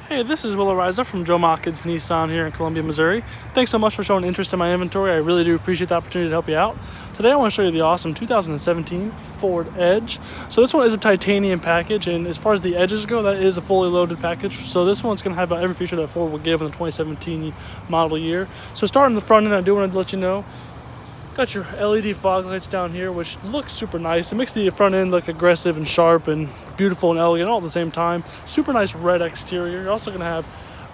Hey, this is Will Ariza from Joe Mockins Nissan here in Columbia, Missouri. Thanks so much for showing interest in my inventory. I really do appreciate the opportunity to help you out. Today I want to show you the awesome 2017 Ford Edge. So this one is a titanium package, and as far as the edges go, that is a fully loaded package. So this one's going to have about every feature that Ford will give in the 2017 model year. So starting the front end, I do want to let you know, got your LED fog lights down here, which looks super nice. It makes the front end look aggressive and sharp and beautiful and elegant all at the same time. Super nice red exterior. You're also going to have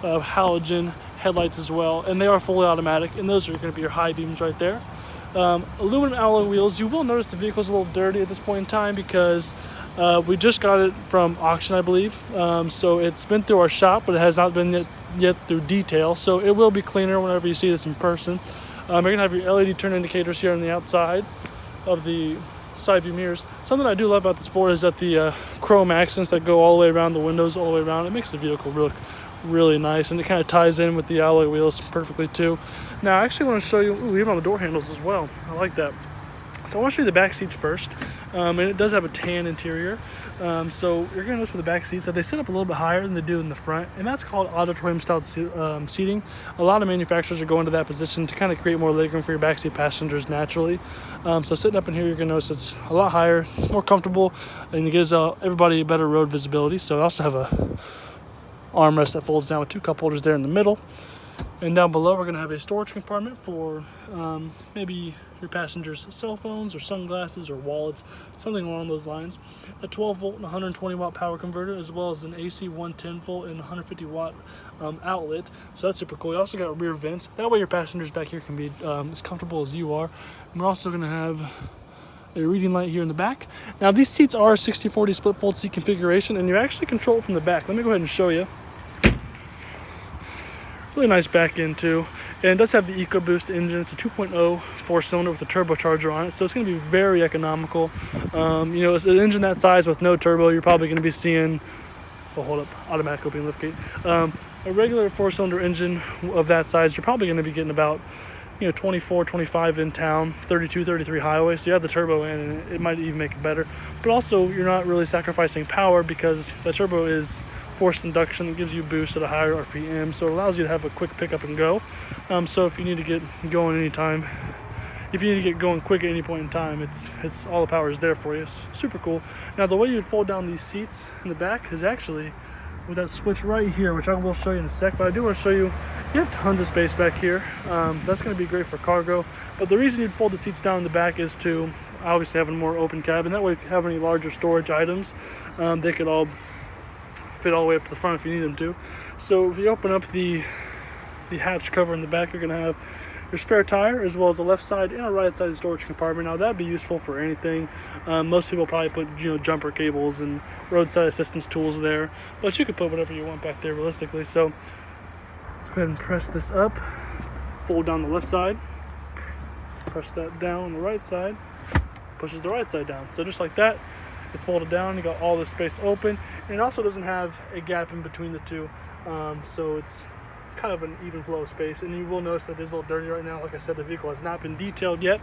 halogen headlights as well, and they are fully automatic, and those are going to be your high beams right there. Aluminum alloy wheels. You will notice the vehicle's a little dirty at this point in time because we just got it from auction, I believe. So it's been through our shop, but it has not been yet through detail. So it will be cleaner whenever you see this in person. You're going to have your LED turn indicators here on the outside of the side view mirrors. Something I do love about this Ford is that the chrome accents that go all the way around the windows, all the way around, it makes the vehicle look really nice, and it kind of ties in with the alloy wheels perfectly too. Now I actually want to show you, even on the door handles as well. I like that. So I want to show you the back seats first, and it does have a tan interior. So you're going to notice for the back seats that they sit up a little bit higher than they do in the front, and that's called auditorium style seating. A lot of manufacturers are going to that position to kind of create more legroom for your backseat passengers naturally. So sitting up in here, you're going to notice it's a lot higher, it's more comfortable, and it gives everybody better road visibility. So I also have a armrest that folds down with two cup holders there in the middle. And down below, we're going to have a storage compartment for maybe your passengers' cell phones or sunglasses or wallets, something along those lines. A 12 volt and 120 watt power converter, as well as an AC 110 volt and 150 watt outlet. So that's super cool. You also got rear vents. That way your passengers back here can be as comfortable as you are. And we're also going to have a reading light here in the back. Now these seats are 60/40 split fold seat configuration, and you actually control it from the back. Let me go ahead and show you. Really nice back end too, and it does have the EcoBoost engine. It's a 2.0 4-cylinder with a turbocharger on it, so it's going to be very economical. You know, it's an engine that size with no turbo. You're probably going to be seeing, oh, hold up, automatic opening liftgate. A regular 4-cylinder engine of that size, you're probably going to be getting about 24, 25 in town, 32, 33 highway. So you have the turbo in, and it might even make it better. But also, you're not really sacrificing power because the turbo is forced induction. It gives you a boost at a higher RPM, so it allows you to have a quick pickup and go. So if you need to get going anytime, if you need to get going quick at any point in time, it's all the power is there for you. It's super cool. Now the way you'd fold down these seats in the back is actually with that switch right here, which I will show you in a sec, but I do want to show you have tons of space back here. That's going to be great for cargo, but the reason you'd fold the seats down in the back is to obviously have a more open cabin. That way if you have any larger storage items, they could all fit all the way up to the front if you need them to. So if you open up the hatch cover in the back, you're going to have your spare tire, as well as the left side and a right side storage compartment. Now that'd be useful for anything. Most people probably put jumper cables and roadside assistance tools there, but you could put whatever you want back there realistically. So let's go ahead and press this up, fold down the left side, press that down on the right side, pushes the right side down. So just like that, it's folded down. You got all this space open, and it also doesn't have a gap in between the two, so it's kind of an even flow of space. And you will notice that it is a little dirty right now. Like I said, the vehicle has not been detailed yet.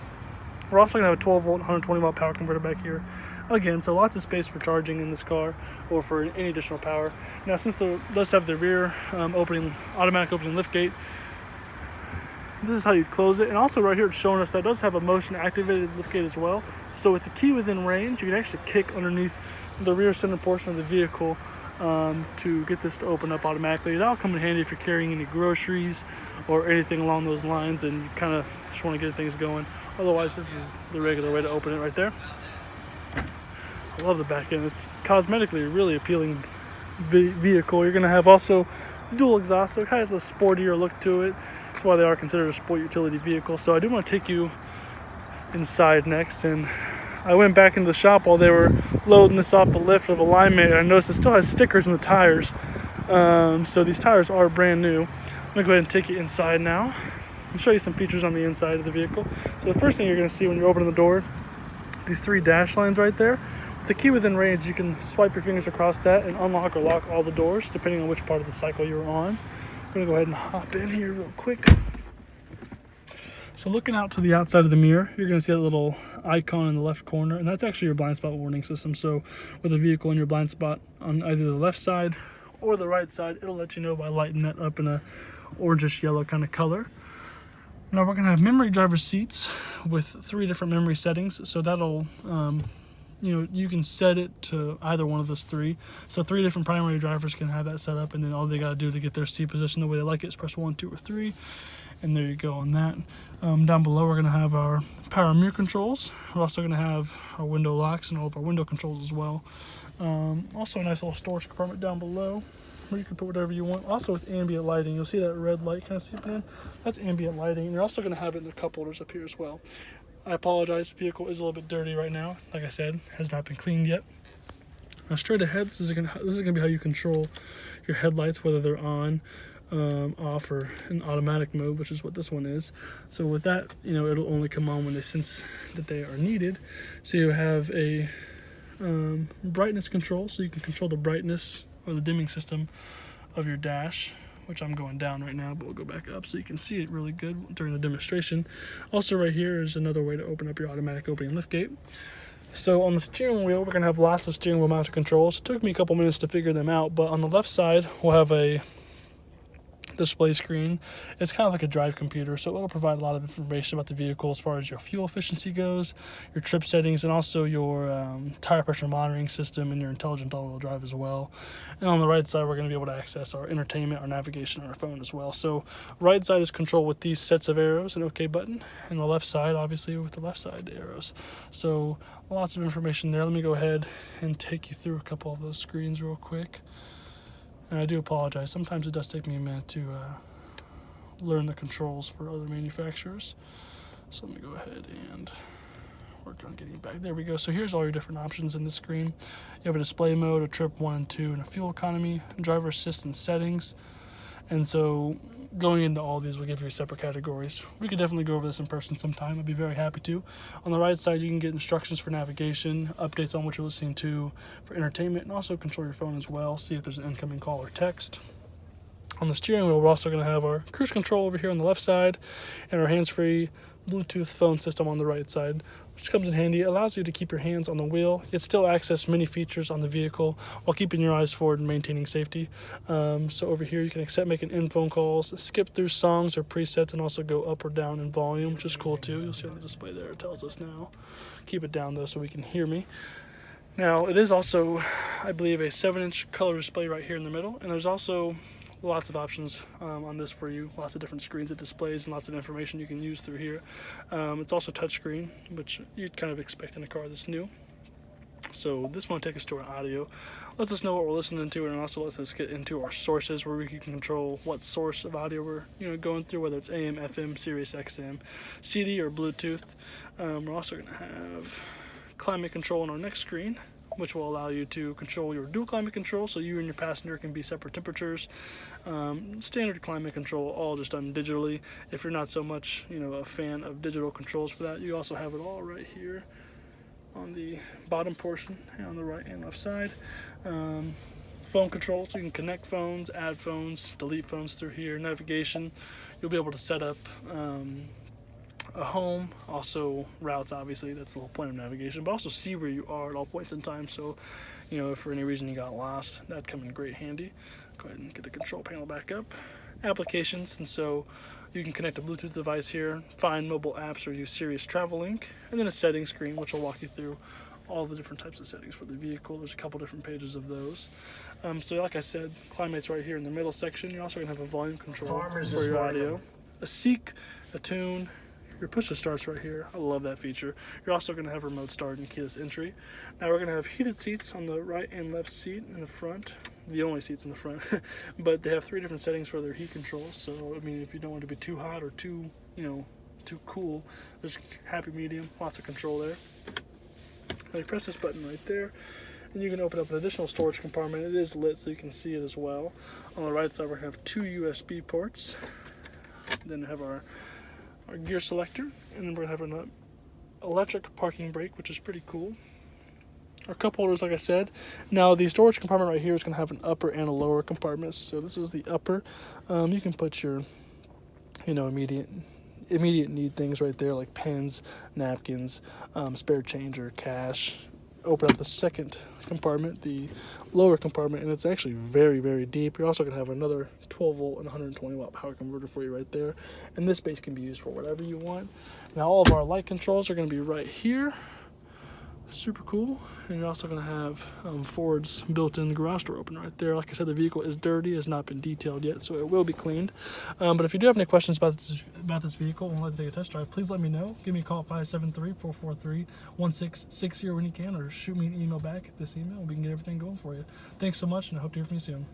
We're also going to have a 12 volt 120 watt power converter back here again, so lots of space for charging in this car or for any additional power. Now since it does have the rear automatic opening liftgate, this is how you close it. And also right here it's showing us that it does have a motion activated liftgate as well. So with the key within range, you can actually kick underneath the rear center portion of the vehicle to get this to open up automatically. That'll come in handy if you're carrying any groceries or anything along those lines and you kind of just want to get things going. Otherwise, this is the regular way to open it right there. I love the back end. It's cosmetically a really appealing vehicle. You're going to have also dual exhaust, so it has a sportier look to it. That's why they are considered a sport utility vehicle. So I do want to take you inside next, and I went back into the shop while they were loading this off the lift of alignment, and I noticed it still has stickers on the tires. So these tires are brand new. I'm going to go ahead and take you inside now and show you some features on the inside of the vehicle. So the first thing you're going to see when you're opening the door, these 3 dash lines right there. With the key within range, you can swipe your fingers across that and unlock or lock all the doors depending on which part of the cycle you're on. I'm going to go ahead and hop in here real quick. So looking out to the outside of the mirror, you're going to see that little icon in the left corner, and that's actually your blind spot warning system. So with a vehicle in your blind spot on either the left side or the right side, it'll let you know by lighting that up in a orangish yellow kind of color. Now we're gonna have memory driver seats with 3 different memory settings. So that'll, you can set it to either one of those 3. So 3 different primary drivers can have that set up, and then all they gotta do to get their seat position the way they like it is press 1, 2, or 3. And there you go on that. Down below we're gonna have our power and mirror controls. We're also gonna have our window locks and all of our window controls as well. Also a nice little storage compartment down below where you can put whatever you want. Also with ambient lighting, you'll see that red light kind of seeping in. That's ambient lighting. And you're also going to have it in the cup holders up here as well. I apologize, the vehicle is a little bit dirty right now. Like I said, has not been cleaned yet. Now straight ahead, this is going to be how you control your headlights, whether they're on, off, or in automatic mode, which is what this one is. So with that, it'll only come on when they sense that they are needed. So you have a brightness control, so you can control the brightness or the dimming system of your dash, which I'm going down right now, but we'll go back up so you can see it really good during the demonstration. Also right here is another way to open up your automatic opening lift gate. So on the steering wheel, we're going to have lots of steering wheel mounted controls. It took me a couple minutes to figure them out, but on the left side, we'll have a display screen. It's kind of like a drive computer, so it'll provide a lot of information about the vehicle as far as your fuel efficiency goes, your trip settings, and also your tire pressure monitoring system and your intelligent all-wheel drive as well. And on the right side, we're going to be able to access our entertainment, our navigation, and our phone as well. So right side is controlled with these sets of arrows and OK button, and the left side obviously with the left side arrows. So lots of information there. Let me go ahead and take you through a couple of those screens real quick. And I do apologize. Sometimes it does take me a minute to learn the controls for other manufacturers. So let me go ahead and work on getting back. There we go. So here's all your different options in this screen. You have a display mode, a trip 1 and 2, and a fuel economy, driver assistance settings. And so going into all these will give you separate categories. We could definitely go over this in person sometime. I'd be very happy to. On the right side, you can get instructions for navigation, updates on what you're listening to, for entertainment, and also control your phone as well, see if there's an incoming call or text. On the steering wheel, we're also going to have our cruise control over here on the left side and our hands-free Bluetooth phone system on the right side, which comes in handy. It allows you to keep your hands on the wheel, yet still access many features on the vehicle while keeping your eyes forward and maintaining safety. So over here, you can accept making in phone calls, skip through songs or presets, and also go up or down in volume, which is cool too. You'll see on the display there, it tells us now. Keep it down though so we can hear me. Now, it is also, I believe, a 7-inch color display right here in the middle, and there's also lots of options on this for you, lots of different screens it displays and lots of information you can use through here. It's also touchscreen, which you'd kind of expect in a car that's new. So this one will take us to our audio, lets us know what we're listening to, and also lets us get into our sources where we can control what source of audio we're going through, whether it's AM, FM, Sirius XM, CD, or Bluetooth. We're also going to have climate control on our next screen, which will allow you to control your dual climate control, so you and your passenger can be separate temperatures. Standard climate control, all just done digitally. If you're not so much, a fan of digital controls for that, you also have it all right here on the bottom portion and on the right and left side. Phone control, so you can connect phones, add phones, delete phones through here. Navigation, you'll be able to set up a home, also routes, obviously that's the whole point of navigation, but also see where you are at all points in time. So if for any reason you got lost, that'd come in great handy. Go ahead and get the control panel back up. Applications, and so you can connect a Bluetooth device here, find mobile apps, or use Sirius Travel Link, and then a settings screen which will walk you through all the different types of settings for the vehicle. There's a couple different pages of those. So like I said, climate's right here in the middle section. You're also going to have a volume control for your audio, a seek, a tune. Your push to start's right here. I love that feature. You're also going to have remote start and keyless entry. Now we're going to have heated seats on the right and left seat in the front. The only seats in the front. But they have 3 different settings for their heat controls. So, if you don't want to be too hot or too cool, there's happy medium, lots of control there. Now you press this button right there, and you can open up an additional storage compartment. It is lit so you can see it as well. On the right side, we're going to have 2 USB ports. Then we have our gear selector, and then we're going to have an electric parking brake, which is pretty cool. Our cup holders, like I said. Now the storage compartment right here is going to have an upper and a lower compartment. So this is the upper. You can put your immediate need things right there, like pens, napkins, spare change or cash, open up the second compartment, the lower compartment, and it's actually very, very deep. You're also going to have another 12 volt and 120 watt power converter for you right there, and this space can be used for whatever you want. Now all of our light controls are going to be right here. Super cool. And you're also going to have Ford's built-in garage door opener right there. Like I said, the vehicle is dirty, has not been detailed yet, so it will be cleaned. But if you do have any questions about this vehicle and would like to take a test drive, please let me know. Give me a call at 573-443-1660 when you can, or shoot me an email back at this email, and we can get everything going for you. Thanks so much, and I hope to hear from you soon.